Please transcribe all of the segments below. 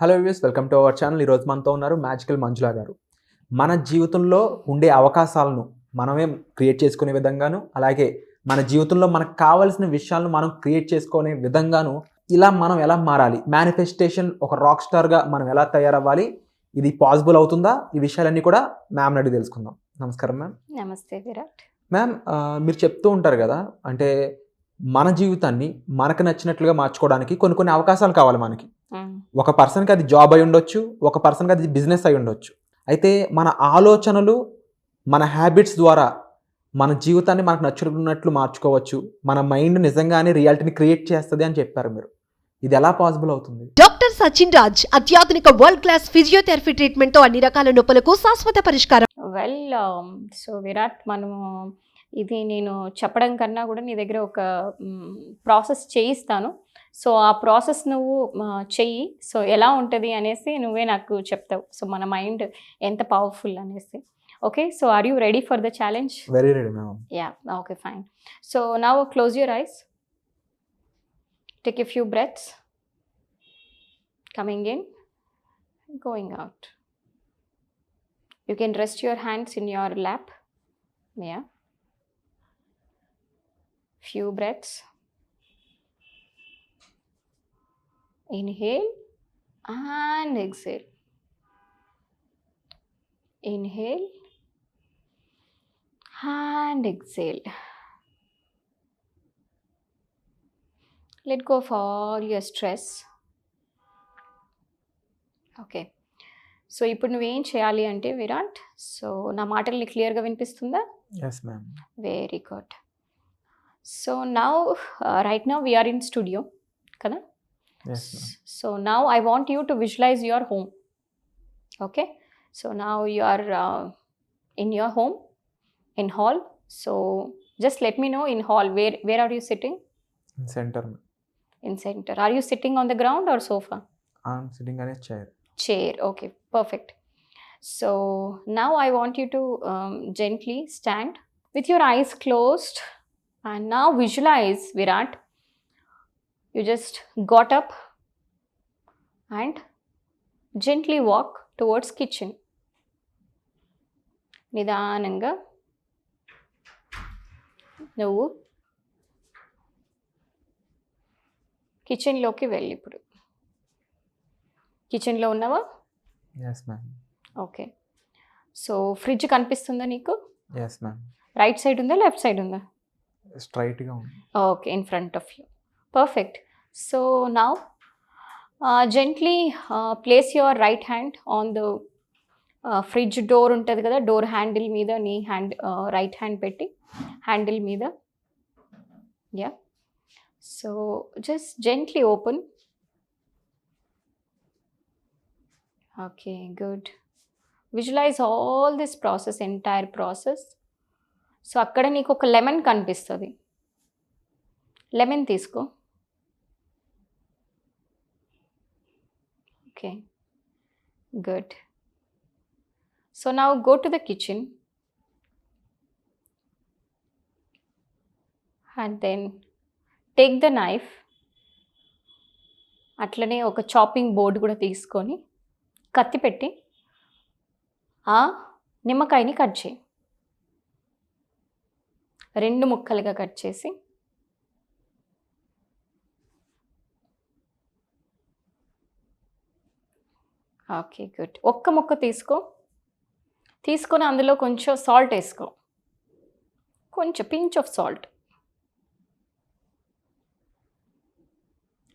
Hello views, welcome to our channel. ఈరోజు మనతో ఉన్నారు మ్యాజికల్ మంజులా గారు. మన జీవితంలో ఉండే అవకాశాలను మనమే క్రియేట్ చేసుకునే విధంగాను, అలాగే మన జీవితంలో మనకు కావాల్సిన విషయాలను మనం క్రియేట్ చేసుకునే విధంగాను ఇలా మనం ఎలా మారాలి, మేనిఫెస్టేషన్ ఒక రాక్ స్టార్గా మనం ఎలా తయారవ్వాలి, ఇది పాసిబుల్ అవుతుందా, ఈ విషయాలన్నీ కూడా మ్యామ్ అడిగి తెలుసుకుందాం. నమస్కారం మ్యామ్. నమస్తే విరాట్. మ్యామ్, మీరు చెప్తూ ఉంటారు కదా, అంటే మన జీవితాన్ని మనకు నచ్చినట్లుగా మార్చుకోవడానికి కొన్ని కొన్ని అవకాశాలు కావాలి మనకి. ఒక పర్సన్కి అది జాబ్ అయి ఉండొచ్చు, ఒక పర్సన్కి అది బిజినెస్ అయి ఉండొచ్చు. అయితే మన ఆలోచనలు, మన హ్యాబిట్స్ ద్వారా మన జీవితాన్ని మనకు నచ్చినట్లు మార్చుకోవచ్చు. మన మైండ్ నిజంగానే రియాలిటీని క్రియేట్ చేస్తుంది అని చెప్పారు మీరు. ఇది ఎలా పాసిబుల్ అవుతుంది? డాక్టర్ సచిన్ రాజ్ అత్యాధునిక వరల్డ్ క్లాస్ ఫిజియోథెరపీ ట్రీట్మెంట్ తో అన్ని రకాల నొప్పులకు శాశ్వత పరిష్కారం. వెల్, సో విరాట్, మనము ఇది నేను చెప్పడం కన్నా కూడా నీ దగ్గర ఒక ప్రాసెస్ చేయిస్తాను. సో ఆ ప్రాసెస్ నువ్వు చెయ్యి. సో ఎలా ఉంటుంది అనేసి నువ్వే నాకు చెప్తావు. సో మన మైండ్ ఎంత పవర్ఫుల్ అనేసి. Okay, so are you ready for the challenge? Very ready ma'am. Yeah, okay, fine. So now close your eyes. Take a few breaths. Coming in, going out. You can rest your hands in your lap. Yeah. Few breaths. Inhale and exhale. Inhale and exhale. Let go of all your stress. Okay, so ఇప్పుడు నువ్వేం చేయాలి అంటే Virat, so నా మాటల్ని క్లియర్గా వినిపిస్తుందా? Yes ma'am. Very good. So now right now we are in studio కదా. Yes ma'am. So now I want you to visualize your home. Okay, so now you are in your home, in hall. So just let me know in hall where are you sitting? In center. In center. Are you sitting on the ground or sofa? I'm sitting on a chair. Chair. Okay, perfect. So now I want you to gently stand with your eyes closed, and now visualize, Virat, you just got up and gently walk towards kitchen. నిదానంగా నువ్వు కిచెన్లోకి వెళ్ళి. ఇప్పుడు కిచెన్లో ఉన్నావా? Yes ma'am. Okay, so fridge కనిపిస్తుందా నీకు? Yes ma'am. Right side ఉందా, లెఫ్ట్ సైడ్ ఉందా? స్ట్రైట్గా ఉంది. Okay, in front of you. Perfect. So now gently place your right hand on the fridge door ఉంటుంది కదా, డోర్ హ్యాండిల్ మీద నీ రైట్ హ్యాండ్ పెట్టి హ్యాండిల్ మీద. Yeah, so just gently open. Okay, good. Visualize all this process, entire process. So అక్కడ నీకు ఒక lemon కనిపిస్తుంది. లెమన్ తీసుకో. Okay, good. So now go to the kitchen and then take the knife. అట్లనే ఒక chopping board కూడా తీసుకొని కత్తి పెట్టి ఆ నిమ్మకాయని కట్ చేయి. 2 ముక్కలుగా కట్ చేసి ఓకే, గుడ్. ఒక్క ముక్క తీసుకొని అందులో కొంచెం సాల్ట్ వేసుకో. కొంచెం pinch of salt.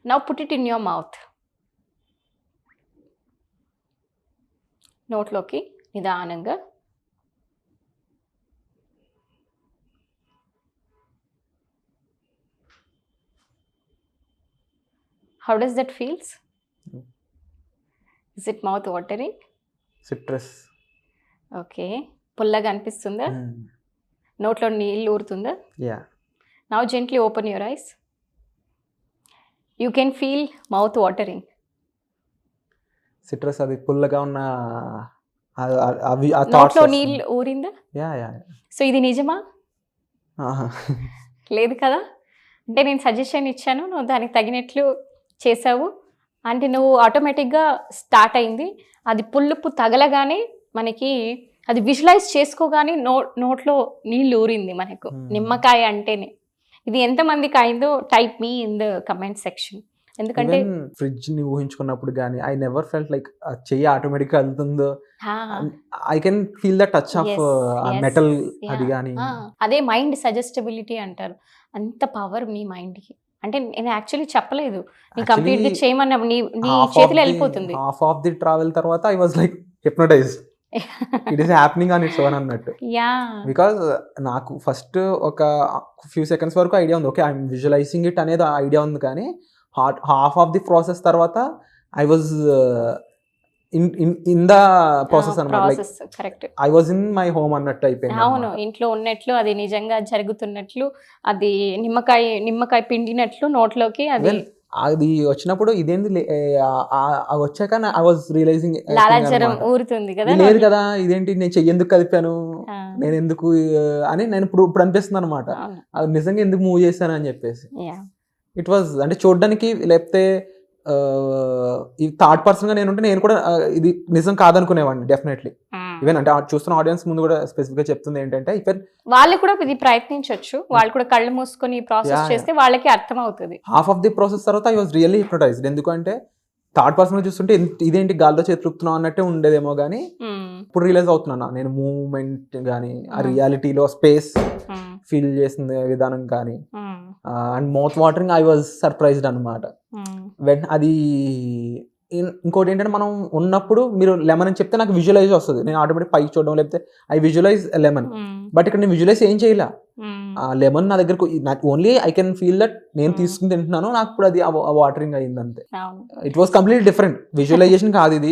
Now put it in your mouth. నోట్లోకి నిదానంగా. How does that feels? Is it mouth watering? Citrus. Okay, పుల్లగా అనిపిస్తుందా? నోట్లో నీళ్ళు ఊరుతుందా? Yeah. Now gently open your eyes. You can feel mouth watering. Citrus అది పుల్లగా ఉన్న అవి నోట్లో నీళ్ళు ఊరిందా? Yeah yeah. సో ఇది నిజమా? లేదు కదా. అంటే నేను సజెషన్ ఇచ్చాను, నువ్వు దానికి తగినట్లు చేసావు. అంటే నువ్వు ఆటోమేటిక్గా స్టార్ట్ అయింది, అది పులుపు తగలగానే మనకి అది విజువలైజ్ చేసుకోగానే నోట్లో నీళ్ళు ఊరింది మనకు. నిమ్మకాయ అంటేనే ఇది ఎంతమందికి అయిందో type me in the comment section. ఎందుకంటే ఫ్రిడ్జ్ ని ఊహించుకున్నప్పుడు కానీ ఐ నెవర్ ఫెల్ట్ లైక్ చెయ్యి ఆటోమేటిక్ గా వెళ్తుందో, I can feel the touch of metal అది కానీ. అదే మైండ్ సజెస్టబిలిటీ అంటారు, అంత పవర్ మీ మైండ్ కి. అంటే నేను యాక్చువల్లీ చెప్పలేదు, నీ కంప్లీట్లీ చేయమన్నా నీ చేతిలో వెళ్ళిపోతుంది. హాఫ్ ఆఫ్ ది ట్రావెల్ తర్వాత I was like hypnotized, it is happening on its own అన్నట్టు. బికాజ్ నాకు ఫస్ట్ ఒక ఫ్యూ సెకండ్స్ వరకు ఐడియా ఉంది, ఓకే ఐఎమ్ విజువలైజింగ్ ఇట్ అనేది ఐడియా ఉంది, కానీ హాఫ్ ఆఫ్ ది ప్రాసెస్ తర్వాత I was in the process అన్నమాట. I was in my home అన్నట్టు అయిపోయింది. అవును, ఇంట్లో ఉన్నట్లు, అది నిజంగా జరుగుతున్నట్లు, అది నిమ్మకాయ పిండినట్లు నోట్లోకి అది వచ్చినప్పుడు ఇదేంది వచ్చాక ఐ వాజ్ రియలైజింగ్ లాలాజలం ఊరుతుంది కదా, లేదు కదా ఇదేంటి నేను చెయ్యేందుకు కలిపాను, నేను ఎందుకు అని నేను ఇప్పుడు అనిపిస్తుంది అనమాట, అది నిజంగా ఎందుకు మూవ్ చేశాను అని చెప్పేసి. ఇట్ వాజ్ అంటే చూడడానికి, లేకపోతే ఈ థర్డ్ పర్సన్ గా నేను కూడా ఇది నిజం కాదనుకునేవాడిని డెఫినెట్లీ. ఈవెన్ అంటే చూస్తున్న ఆడియన్స్ ముందు కూడా స్పెసిఫిక్ గా చెప్తుంది ఏంటంటే, వాళ్ళు కూడా ఇది ప్రయత్నించవచ్చు, వాళ్ళు కూడా కళ్ళు మూసుకొని ప్రాసెస్ చేస్తే వాళ్ళకి అర్థం అవుతుంది. హాఫ్ ఆఫ్ ది ప్రాసెస్ తర్వాత ఐ వాజ్ రియల్లీ హిప్నోటైజ్డ్. ఎందుకంటే థర్డ్ పర్సన్ గా చూస్తుంటే ఇదేంటి గాల్లో చేతులుపుతున్నాం అన్నట్టే ఉండేదేమో, కానీ ఇప్పుడు రియలైజ్ అవుతున్నాను నేను మూవ్మెంట్ కానీ, ఆ రియాలిటీలో స్పేస్ ఫీల్ చేసిన విధానం కానీ, and mouth watering, I was surprised అనమాట. అది ఇంకోటి ఏంటంటే, మనం ఉన్నప్పుడు మీరు లెమన్ అని చెప్తే నాకు విజువలైజ్ వస్తుంది, నేను ఆటోమేటిక్ పైకి చూడడం, లేకపోతే ఐ విజువలైజ్ లెమన్. బట్ ఇక్కడ నేను విజువలైజ్ ఏం చేయలే, లెమన్ నా దగ్గరకు only I can feel that నేను తీసుకుని తింటున్నాను, నాకు ఇప్పుడు అది వాటరింగ్ అయింది అంతే. It was complete different, visualization కాదు ఇది,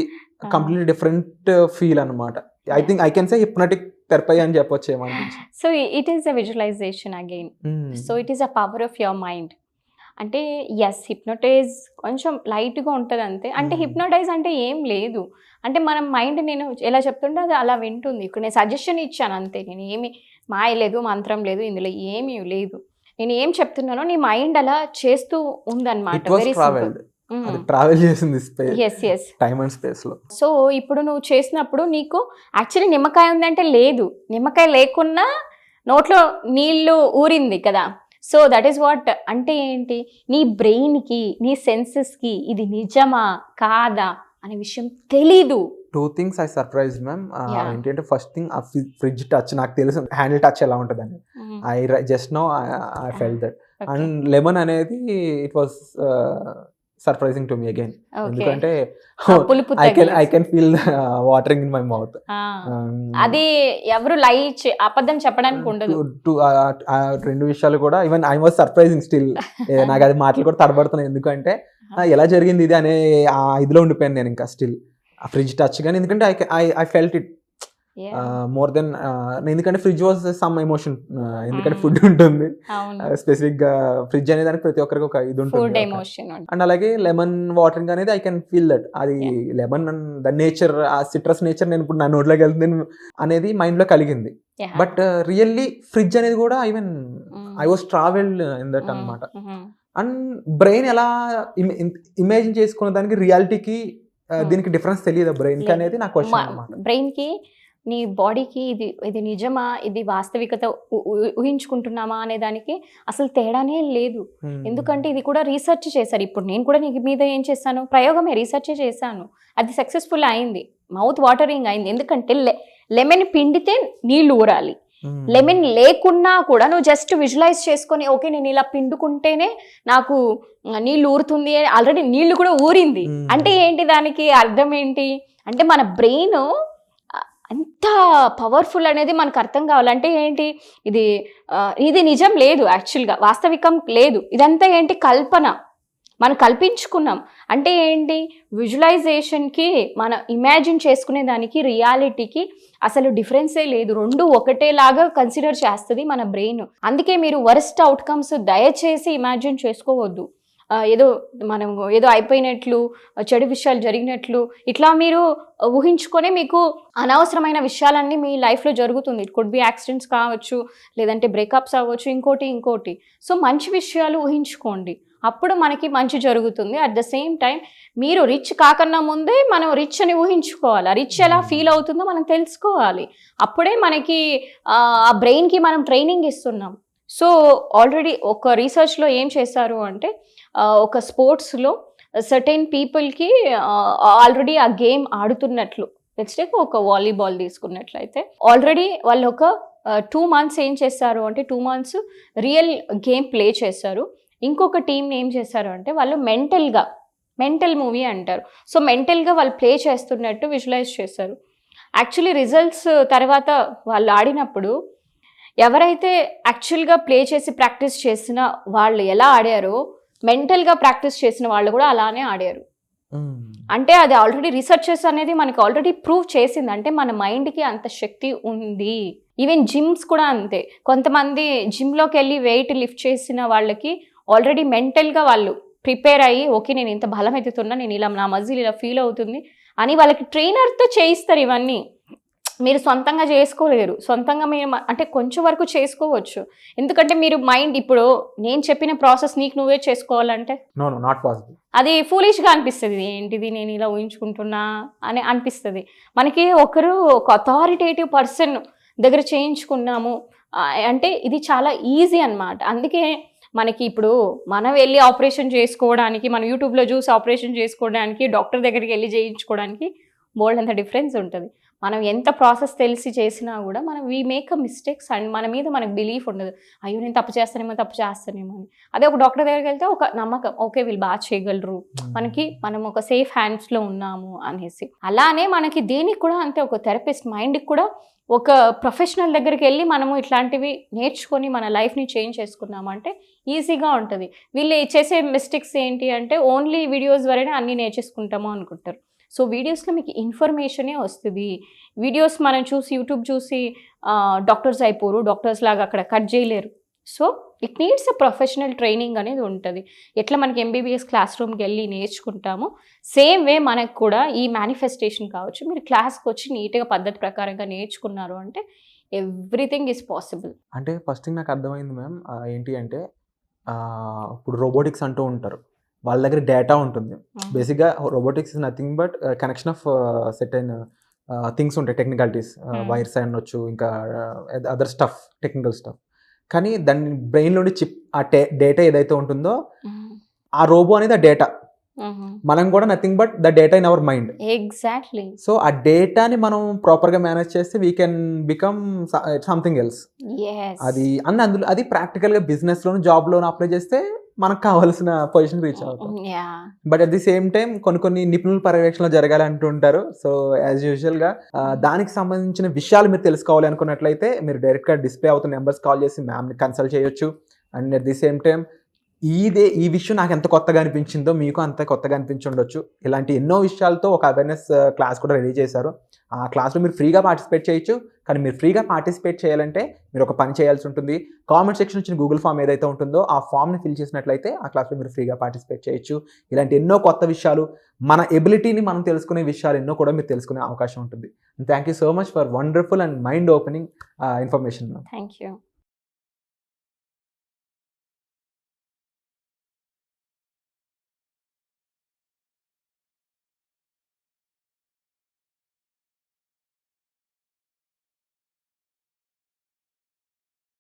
కంప్లీట్ డిఫరెంట్ ఫీల్ అనమాట. I think I can say hypnotic therapy అని చెప్పొచ్చు ఏమని. So it is a visualization again, so it is a power of your mind. అంటే ఎస్, హిప్నోటైజ్ కొంచెం లైట్గా ఉంటుంది అంతే. అంటే హిప్నోటైజ్ అంటే ఏం లేదు, అంటే మన మైండ్ నేను ఎలా చెప్తుంటే అది అలా వింటుంది. ఇక్కడ నేను సజెషన్ ఇచ్చాను అంతే, నేను ఏమి మాయ లేదు, మంత్రం లేదు, ఇందులో ఏమీ లేదు. నేను ఏం చెప్తున్నానో నీ మైండ్ అలా చేస్తూ ఉందన్నమాట. వెరీ సింపుల్, ట్రావెల్ చేసింది టైమ్ అండ్ స్పేస్ లో. సో ఇప్పుడు నువ్వు చేసినప్పుడు నీకు యాక్చువల్లీ నిమ్మకాయ ఉందంటే లేదు, నిమ్మకాయ లేకున్నా నోట్లో నీళ్లు ఊరింది కదా. సో దట్ ఈస్ వాట్ అంటే ఏంటి, నీ బ్రెయిన్కి, నీ సెన్సెస్కి ఇది నిజమా కాదా అనే విషయం తెలీదు. Two things I surprise ma'am. ఏంటంటే ఫస్ట్ థింగ్, ఆ ఫ్రిడ్జ్ టచ్ నాకు తెలుసు, హ్యాండిల్ టచ్ ఎలా ఉంటుందని. I just know I felt that. And lemon అనేది it was surprising to me again, ఎందుకంటే I can feel watering in my mouth. అది ఎవరు అబద్ధం చెప్పడానికి ఉండదు. రెండు విషయాలు కూడా even I was surprising still, నాకు అది మాటలు కూడా తడబడుతున్నాయి, ఎందుకంటే ఎలా జరిగింది ఇది అనే ఆ ఇదిలో ఉండిపోయాను నేను ఇంకా స్టిల్. ఆ ఫ్రిడ్జ్ టచ్ కానీ, ఎందుకంటే I felt it more than, ఎందుకంటే ఫ్రిడ్జ్ వాజ్ సమ్ ఎమోషన్, ఎందుకంటే ఫుడ్ ఉంటుంది స్పెసిఫిక్ గా, ఫ్రిడ్జ్ అనే దానికి ప్రతి ఒక్కరికి ఒక ఇది ఉంటుంది. అండ్ అలాగే లెమన్ వాటరింగ్ అనేది ఐ కెన్ ఫీల్ దట్, అది లెమన్ ద నేచర్, ఆ సిట్రస్ నేచర్ నేను ఇప్పుడు నా నోట్లోకి వెళ్తుంది అనేది మైండ్ లో కలిగింది. బట్ రియల్లీ ఫ్రిడ్జ్ అనేది కూడా even I was travelled in that అనమాట. అండ్ బ్రెయిన్ ఎలా ఇమాజిన్ చేసుకున్న దానికి రియాలిటీకి దీనికి డిఫరెన్స్ తెలియదు బ్రెయిన్ కి అనేది నా క్వశ్చన్ అన్నమాట. బ్రెయిన్ కి నీ బాడీకి ఇది నిజమా, ఇది వాస్తవికత ఊహించుకుంటున్నామా అనే దానికి అసలు తేడానే లేదు. ఎందుకంటే ఇది కూడా రీసెర్చ్ చేశారు. ఇప్పుడు నేను కూడా నీకు మీద ఏం చేశాను, ప్రయోగమే రీసెర్చ్ చేశాను, అది సక్సెస్ఫుల్ అయింది, మౌత్ వాటరింగ్ అయింది. ఎందుకంటే లెమన్ పిండితే నీళ్ళు ఊరాలి, లెమన్ లేకున్నా కూడా నువ్వు జస్ట్ విజువలైజ్ చేసుకొని ఓకే నేను ఇలా పిండుకుంటేనే నాకు నీళ్ళు ఊరుతుంది, ఆల్రెడీ నీళ్ళు కూడా ఊరింది. అంటే ఏంటి, దానికి అర్థం ఏంటి అంటే మన బ్రెయిన్ అంత పవర్ఫుల్ అనేది మనకు అర్థం కావాలంటే ఏంటి, ఇది నిజం లేదు, యాక్చువల్గా వాస్తవికం లేదు, ఇదంతా ఏంటి కల్పన, మనం కల్పించుకున్నాం. అంటే ఏంటి, విజువలైజేషన్కి మనం ఇమాజిన్ చేసుకునే దానికి రియాలిటీకి అసలు డిఫరెన్సే లేదు, రెండు ఒకటేలాగా కన్సిడర్ చేస్తుంది మన బ్రెయిన్. అందుకే మీరు వరస్ట్ అవుట్కమ్స్ దయచేసి ఇమాజిన్ చేసుకోవద్దు. ఏదో మనం ఏదో అయిపోయినట్లు, చెడు విషయాలు జరిగినట్లు ఇట్లా మీరు ఊహించుకొని మీకు అనవసరమైన విషయాలన్నీ మీ లైఫ్లో జరుగుతుంది. ఇట్ కుడ్ బి యాక్సిడెంట్స్ కావచ్చు, లేదంటే బ్రేకప్స్ అవ్వచ్చు, ఇంకోటి. సో మంచి విషయాలు ఊహించుకోండి, అప్పుడు మనకి మంచి జరుగుతుంది. అట్ ద సేమ్ టైం మీరు రిచ్ కాకన్నా ముందే మనం రిచ్ అని ఊహించుకోవాలి. ఆ రిచ్ ఎలా ఫీల్ అవుతుందో మనం తెలుసుకోవాలి. అప్పుడే మనకి ఆ బ్రెయిన్కి మనం ట్రైనింగ్ ఇస్తున్నాం. సో ఆల్రెడీ ఒక రీసెర్చ్లో ఏం చేశారు అంటే ఒక స్పోర్ట్స్లో సర్టెన్ పీపుల్కి ఆల్రెడీ ఆ గేమ్ ఆడుతున్నట్లు, నెక్స్ట్ ఒక వాలీబాల్ తీసుకున్నట్లయితే ఆల్రెడీ వాళ్ళు ఒక 2 months ఏం చేస్తారు అంటే 2 months రియల్ గేమ్ ప్లే చేశారు. ఇంకొక టీంని ఏం చేశారు అంటే వాళ్ళు మెంటల్ మూవీ అంటారు. సో మెంటల్గా వాళ్ళు ప్లే చేస్తున్నట్టు విజువలైజ్ చేశారు. యాక్చువల్లీ రిజల్ట్స్ తర్వాత వాళ్ళు ఆడినప్పుడు ఎవరైతే యాక్చువల్గా ప్లే చేసి ప్రాక్టీస్ చేసిన వాళ్ళు ఎలా ఆడారో, మెంటల్గా ప్రాక్టీస్ చేసిన వాళ్ళు కూడా అలానే ఆడారు. అంటే అది ఆల్రెడీ రీసెర్చెస్ అనేది మనకి ఆల్రెడీ ప్రూవ్ చేసింది. అంటే మన మైండ్కి అంత శక్తి ఉంది. ఈవెన్ జిమ్స్ కూడా అంతే. కొంతమంది జిమ్లోకి వెళ్ళి వెయిట్ లిఫ్ట్ చేసిన వాళ్ళకి ఆల్రెడీ మెంటల్గా వాళ్ళు ప్రిపేర్ అయ్యి, ఓకే నేను ఇంత బలం ఎత్తుతున్నా, నేను ఇలా నా మజిల్ ఇలా ఫీల్ అవుతుంది అని వాళ్ళకి ట్రైనర్తో చేయిస్తారు. ఇవన్నీ మీరు సొంతంగా చేసుకోలేరు. సొంతంగా మీరు అంటే కొంచెం వరకు చేసుకోవచ్చు, ఎందుకంటే మీరు మైండ్ ఇప్పుడు నేను చెప్పిన ప్రాసెస్ నీకు నువ్వే చేసుకోవాలంటే నాట్ పాసిబుల్. అది ఫూలిష్గా అనిపిస్తుంది. ఏంటిది నేను ఇలా ఊహించుకుంటున్నా అని అనిపిస్తుంది. మనకి ఒక అథారిటేటివ్ పర్సన్ దగ్గర చేయించుకున్నాము అంటే ఇది చాలా ఈజీ అన్నమాట. అందుకే మనకి ఇప్పుడు మనం వెళ్ళి ఆపరేషన్ చేసుకోవడానికి, మనం యూట్యూబ్లో చూసి ఆపరేషన్ చేసుకోవడానికి, డాక్టర్ దగ్గరికి వెళ్ళి చేయించుకోవడానికి బోల్డ్ అంత డిఫరెన్స్ ఉంటుంది. మనం ఎంత ప్రాసెస్ తెలిసి చేసినా కూడా మనం we make a mistakes and మన మీద మనకు బిలీఫ్ ఉండదు. అయ్యో నేను తప్పు చేస్తానేమో అని. అదే ఒక డాక్టర్ దగ్గరికి వెళ్తే ఒక నమ్మకం, ఓకే వీళ్ళు బాగా చేయగలరు, మనం ఒక సేఫ్ హ్యాండ్స్లో ఉన్నాము అనేసి. అలానే మనకి దేనికి కూడా అంతే, ఒక థెరపిస్ట్ మైండ్కి కూడా ఒక ప్రొఫెషనల్ దగ్గరికి వెళ్ళి మనము ఇట్లాంటివి నేర్చుకొని మన లైఫ్ని చేంజ్ చేసుకున్నాము అంటే ఈజీగా ఉంటుంది. వీళ్ళు చేసే మిస్టేక్స్ ఏంటి అంటే ఓన్లీ వీడియోస్ వరనే అన్నీ నేర్చేసుకుంటాము అనుకుంటారు. సో వీడియోస్లో మీకు ఇన్ఫర్మేషనే వస్తుంది. వీడియోస్ మనం చూసి యూట్యూబ్ చూసి డాక్టర్స్ అయిపోరు, డాక్టర్స్ లాగా అక్కడ కట్ చేయలేరు. So it needs a professional training అనేది ఉంటుంది. ఎట్లా మనకి ఎంబీబీఎస్ క్లాస్ రూమ్కి వెళ్ళి నేర్చుకుంటామో సేమ్ వే మనకు కూడా ఈ మేనిఫెస్టేషన్ కావచ్చు, మీరు క్లాస్కి వచ్చి నీట్గా పద్ధతి ప్రకారంగా నేర్చుకున్నారు అంటే ఎవ్రీథింగ్ ఈజ్ పాసిబుల్. అంటే ఫస్ట్ థింగ్ నాకు అర్థమైంది మ్యామ్ ఏంటి అంటే ఇప్పుడు రోబోటిక్స్ అంటూ ఉంటారు, వాళ్ళ దగ్గర డేటా ఉంటుంది. బేసిక్గా robotics is nothing but connection of set అయిన థింగ్స్ ఉంటాయి, టెక్నికాలిటీస్, వైర్స్ అనొచ్చు, ఇంకా అదర్ స్టఫ్, టెక్నికల్ స్టఫ్. కానీ దాని బ్రెయిన్లోని చిప్ ఆ డేటా ఏదైతే ఉంటుందో ఆ రోబో అనేది ఆ డేటా, మనం కూడా nothing but the data in our mind. Exactly. So ఆ డేటాని మనం ప్రాపర్గా మేనేజ్ చేస్తే we can become something else. అది అందులో అది ప్రాక్టికల్గా బిజినెస్లోను జాబ్లోను అప్లై చేస్తే మనకు కావాల్సిన పొజిషన్ రీచ్ అవుతాం. But at the same time కొన్ని నిపుణుల పర్యవేక్షణలో జరగాలి అంటుంటారు. సో యాజ్ యూజువల్గా దానికి సంబంధించిన విషయాలు మీరు తెలుసుకోవాలి అనుకున్నట్లయితే మీరు డైరెక్ట్గా డిస్ప్లే అవుతున్న నెంబర్స్ కాల్ చేసి మ్యామ్ని కన్సల్ట్ చేయొచ్చు. And at the same time ఈ విషయం నాకు ఎంత కొత్తగా అనిపించిందో మీకు అంత కొత్తగా అనిపించి ఉండొచ్చు. ఇలాంటి ఎన్నో విషయాలతో ఒక అవేర్నెస్ క్లాస్ కూడా రెడీ చేశారు. ఆ క్లాస్లో మీరు ఫ్రీగా పార్టిసిపేట్ చేయొచ్చు. కానీ మీరు ఫ్రీగా పార్టిసిపేట్ చేయాలంటే మీరు ఒక పని చేయాల్సి ఉంటుంది. కామెంట్ సెక్షన్ వచ్చిన గూగుల్ ఫామ్ ఏదైతే ఉంటుందో ఆ ఫామ్ని ఫిల్ చేసినట్లయితే ఆ క్లాస్లో మీరు ఫ్రీగా పార్టిసిపేట్ చేయొచ్చు. ఇలాంటి ఎన్నో కొత్త విషయాలు, మన ఎబిలిటీని మనం తెలుసుకునే విషయాలు ఎన్నో కూడా మీరు తెలుసుకునే అవకాశం ఉంటుంది. Thank you so much for wonderful and mind opening information. Thank you.